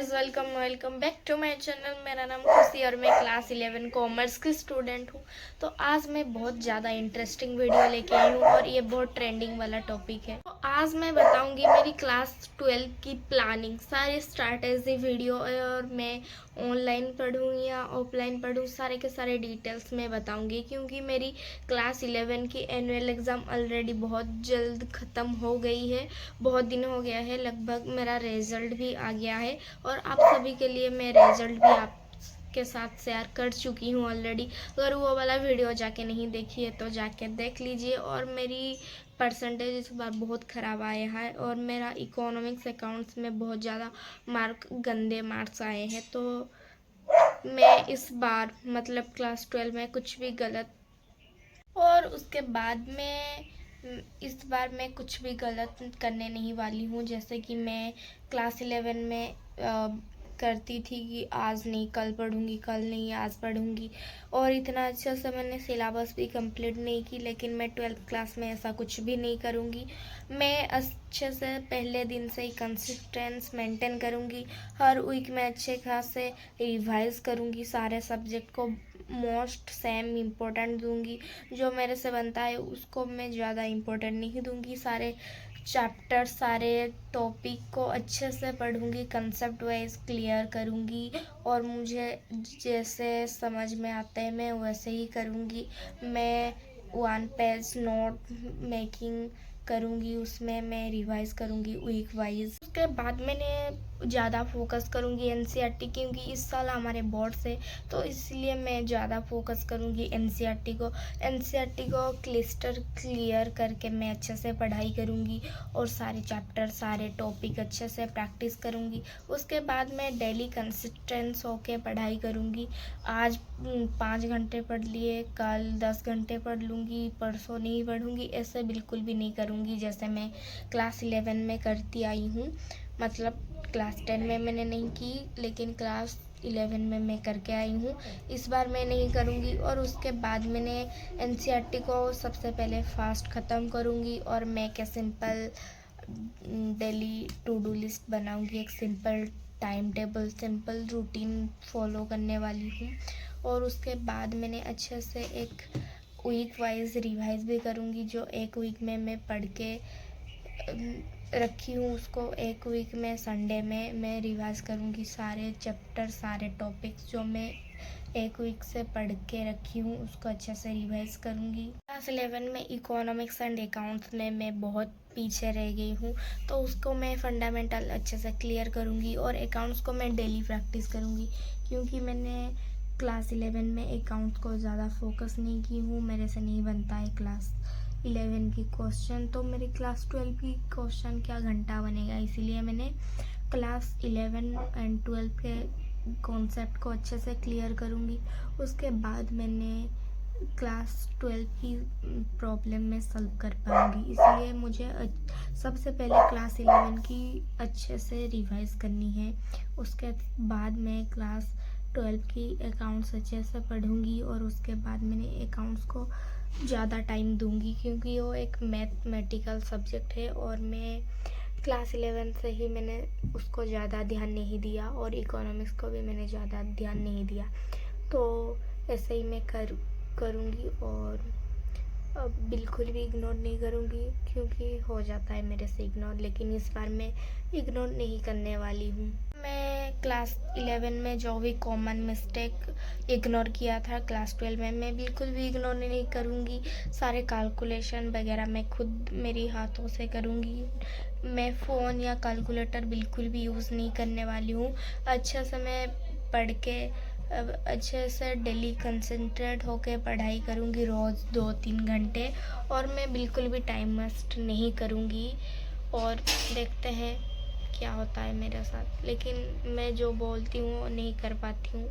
Guys, welcome back to my channel. मेरा नाम खुशी और मैं क्लास 11 कॉमर्स की स्टूडेंट हूँ। तो आज मैं बहुत ज़्यादा इंटरेस्टिंग वीडियो लेके आई हूँ और ये बहुत ट्रेंडिंग वाला टॉपिक है। तो आज मैं बताऊँगी मेरी क्लास 12 की प्लानिंग, सारी स्ट्रैटेजी वीडियो, और मैं ऑनलाइन पढ़ूँ या ऑफलाइन पढ़ूँ, सारे के सारे डिटेल्स मैं बताऊँगी। क्योंकि मेरी क्लास 11 की एनुअल एग्ज़ाम ऑलरेडी बहुत जल्द ख़त्म हो गई है, बहुत दिन हो गया है, लगभग मेरा रिज़ल्ट भी आ गया है और आप सभी के लिए मैं रिज़ल्ट भी आपके साथ शेयर कर चुकी हूँ ऑलरेडी। अगर वो वाला वीडियो जाके नहीं देखी है तो जाके देख लीजिए। और मेरी परसेंटेज इस बार बहुत ख़राब आया है और मेरा इकोनॉमिक्स अकाउंट्स में बहुत ज़्यादा गंदे मार्क्स आए हैं। तो मैं इस बार मतलब क्लास 12 में कुछ भी गलत, और उसके बाद में इस बार मैं कुछ भी गलत करने नहीं वाली हूँ। जैसे कि मैं क्लास 11 में करती थी कि आज नहीं कल पढ़ूँगी, कल नहीं आज पढ़ूँगी, और इतना अच्छा से मैंने सिलेबस भी कंप्लीट नहीं की। लेकिन मैं 12th क्लास में ऐसा कुछ भी नहीं करूँगी। मैं अच्छे से पहले दिन से ही कंसिस्टेंस मेंटेन करूँगी। हर वीक में अच्छे खासे रिवाइज करूँगी, सारे सब्जेक्ट को मोस्ट सेम इम्पोर्टेंट दूंगी। जो मेरे से बनता है उसको मैं ज़्यादा इम्पोर्टेंट नहीं दूंगी। सारे चैप्टर, सारे टॉपिक को अच्छे से पढ़ूंगी, कंसेप्ट वाइज क्लियर करूंगी, और मुझे जैसे समझ में आता है मैं वैसे ही करूंगी। मैं 1 पेज नोट मेकिंग करूंगी, उसमें मैं रिवाइज करूंगी वीक वाइज। उसके बाद मैंने ज़्यादा फोकस करूंगी एनसीईआरटी, क्योंकि इस साल हमारे बोर्ड से, तो इसलिए मैं ज़्यादा फोकस करूंगी एनसीईआरटी को क्लिस्टर क्लियर करके मैं अच्छे से पढ़ाई करूंगी और सारे चैप्टर, सारे टॉपिक अच्छे से प्रैक्टिस करूंगी। उसके बाद मैं डेली कंसिस्टेंस होके पढ़ाई करूंगी। आज 5 घंटे पढ़ लिए, कल 10 घंटे पढ़ लूँगी, परसों नहीं पढ़ूँगी, ऐसे बिल्कुल भी नहीं करूँगी जैसे मैं क्लास 11 में करती आई हूँ। मतलब क्लास 10 में मैंने नहीं की, लेकिन क्लास 11 में मैं करके आई हूँ। इस बार मैं नहीं करूँगी। और उसके बाद मैंने एनसीईआरटी को सबसे पहले फास्ट ख़त्म करूँगी और मैं क्या simple daily to do list बनाऊँगी, एक simple time table, simple routine follow करने वाली हूँ। और उसके बाद मैंने अच्छे से एक वीक वाइज रिवाइज भी करूँगी। जो एक वीक में मैं पढ़ के रखी हूँ, उसको एक वीक में संडे में मैं रिवाइज करूँगी। सारे चैप्टर, सारे टॉपिक्स जो मैं एक वीक से पढ़ के रखी हूँ उसको अच्छे से रिवाइज करूँगी। क्लास 11 में इकोनॉमिक्स एंड अकाउंट्स में मैं बहुत पीछे रह गई हूँ, तो उसको मैं फंडामेंटल अच्छे से क्लियर करूँगी और अकाउंट्स को मैं डेली प्रैक्टिस करूँगी। क्योंकि मैंने क्लास 11 में अकाउंट्स को ज़्यादा फोकस नहीं की हूँ, मेरे से नहीं बनता है क्लास 11 की क्वेश्चन, तो मेरी क्लास 12 की क्वेश्चन क्या घंटा बनेगा। इसीलिए मैंने क्लास 11 एंड 12 के कॉन्सेप्ट को अच्छे से क्लियर करूँगी। उसके बाद मैंने क्लास 12 की प्रॉब्लम में सॉल्व कर पाऊँगी। इसलिए मुझे सबसे पहले क्लास 11 की अच्छे से रिवाइज करनी है। उसके बाद मैं क्लास 12 की अकाउंट्स अच्छे से पढ़ूँगी और उसके बाद मैंने अकाउंट्स को ज़्यादा टाइम दूंगी, क्योंकि वो एक मैथमेटिकल सब्जेक्ट है और मैं क्लास 11 से ही मैंने उसको ज़्यादा ध्यान नहीं दिया और इकोनॉमिक्स को भी मैंने ज़्यादा ध्यान नहीं दिया। तो ऐसे ही मैं करूँगी और अब बिल्कुल भी इग्नोर नहीं करूँगी, क्योंकि हो जाता है मेरे से इग्नोर। लेकिन इस बार मैं इग्नोर नहीं करने वाली हूँ। मैं क्लास 11 में जो भी कॉमन मिस्टेक इग्नोर किया था, क्लास 12 में मैं बिल्कुल भी इग्नोर नहीं करूँगी। सारे कैलकुलेशन वगैरह मैं खुद मेरी हाथों से करूँगी। मैं फ़ोन या कैलकुलेटर बिल्कुल भी यूज़ नहीं करने वाली हूँ। अच्छे से मैं पढ़ के अच्छे से डेली कंसंट्रेट होकर पढ़ाई करूँगी, रोज़ 2-3 घंटे, और मैं बिल्कुल भी टाइम वेस्ट नहीं करूँगी। और देखते हैं क्या होता है मेरे साथ। लेकिन मैं जो बोलती हूँ वो नहीं कर पाती हूँ।